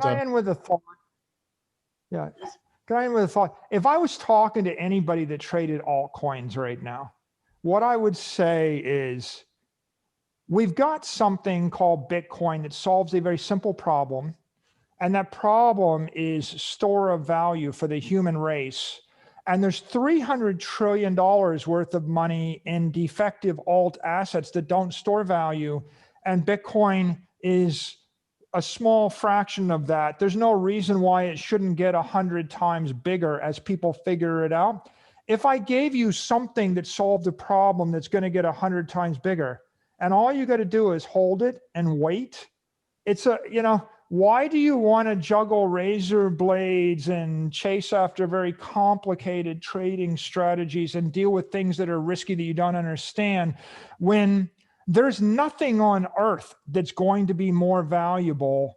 I end with a thought? Yeah. Can I end with a thought? If I was talking to anybody that traded altcoins right now, what I would say is we've got something called Bitcoin that solves a very simple problem. And that problem is store of value for the human race. And there's $300 trillion worth of money in defective alt assets that don't store value. And Bitcoin is a small fraction of that. There's no reason why it shouldn't get 100 times bigger as people figure it out. If I gave you something that solved a problem that's going to get 100 times bigger, and all you got to do is hold it and wait, it's a, why do you want to juggle razor blades and chase after very complicated trading strategies and deal with things that are risky that you don't understand when there's nothing on earth that's going to be more valuable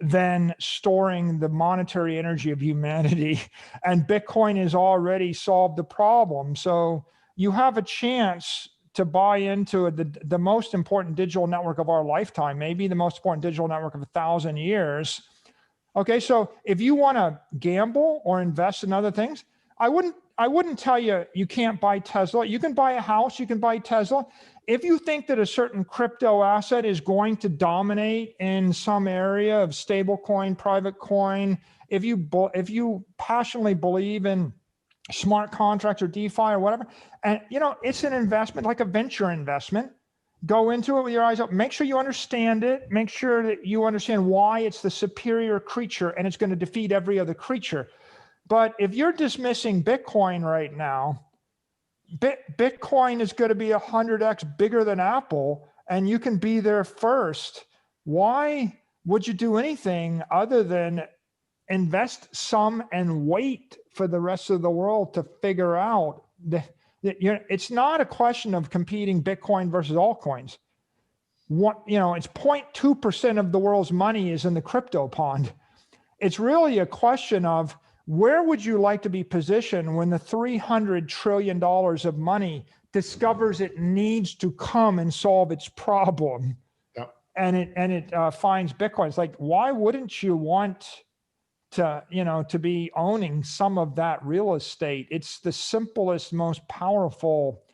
than storing the monetary energy of humanity? And Bitcoin has already solved the problem. So you have a chance to buy into the most important digital network of our lifetime, maybe the most important digital network of 1,000 years. Okay, so if you want to gamble or invest in other things, I wouldn't tell you you can't buy Tesla. You can buy a house, you can buy Tesla. If you think that a certain crypto asset is going to dominate in some area of stablecoin, private coin, if you passionately believe in smart contracts or DeFi or whatever, and it's an investment, like a venture investment. Go into it with your eyes open. Make sure you understand it. Make sure that you understand why it's the superior creature and it's going to defeat every other creature. But if you're dismissing Bitcoin right now, Bitcoin is going to be 100x bigger than Apple, and you can be there first. Why would you do anything other than invest some and wait for the rest of the world to figure out that it's not a question of competing Bitcoin versus altcoins. It's 0.2% of the world's money is in the crypto pond. It's really a question of where would you like to be positioned when the $300 trillion of money discovers it needs to come and solve its problem. Yep. And it finds Bitcoin. It's like, why wouldn't you want to be owning some of that real estate? It's the simplest, most powerful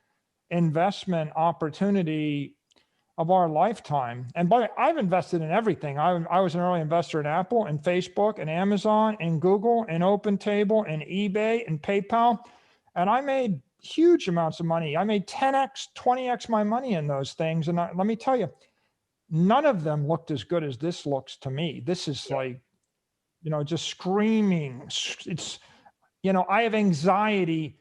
investment opportunity of our lifetime. And by the way, I've invested in everything. I was an early investor in Apple and Facebook and Amazon and Google and OpenTable and eBay and PayPal. And I made huge amounts of money. I made 10x, 20x my money in those things. And let me tell you, none of them looked as good as this looks to me. This is like, just screaming. It's, I have anxiety.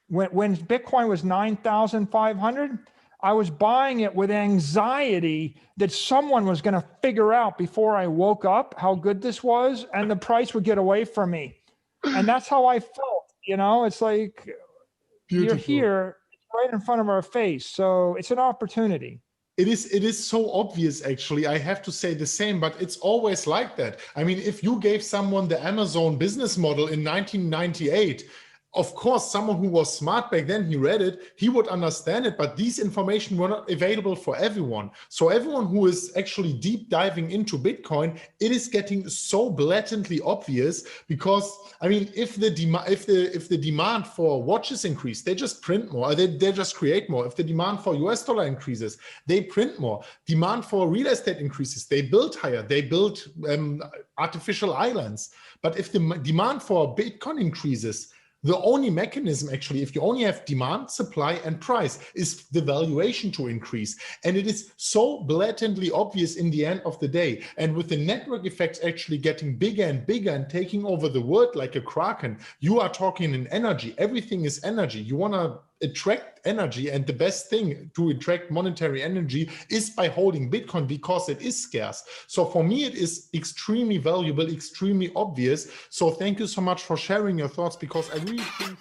When Bitcoin was 9,500, I was buying it with anxiety that someone was going to figure out before I woke up how good this was, and the price would get away from me. And that's how I felt. It's like, Beautiful. You're here, right in front of our face. So it's an opportunity. It is so obvious, actually. I have to say the same, but it's always like that. I mean, if you gave someone the Amazon business model in 1998, of course, someone who was smart back then, he read it, he would understand it, but these information were not available for everyone. So everyone who is actually deep diving into Bitcoin, it is getting so blatantly obvious because, I mean, if the demand for watches increase, they just print more, they just create more. If the demand for US dollar increases, they print more. Demand for real estate increases, they build higher, they build artificial islands. But if the demand for Bitcoin increases, the only mechanism, actually, if you only have demand, supply, and price, is the valuation to increase. And it is so blatantly obvious in the end of the day. And with the network effects actually getting bigger and bigger and taking over the world like a kraken, you are talking in energy. Everything is energy. You want to attract energy, and the best thing to attract monetary energy is by holding Bitcoin because it is scarce. So for me, it is extremely valuable, extremely obvious. So thank you so much for sharing your thoughts, because I really think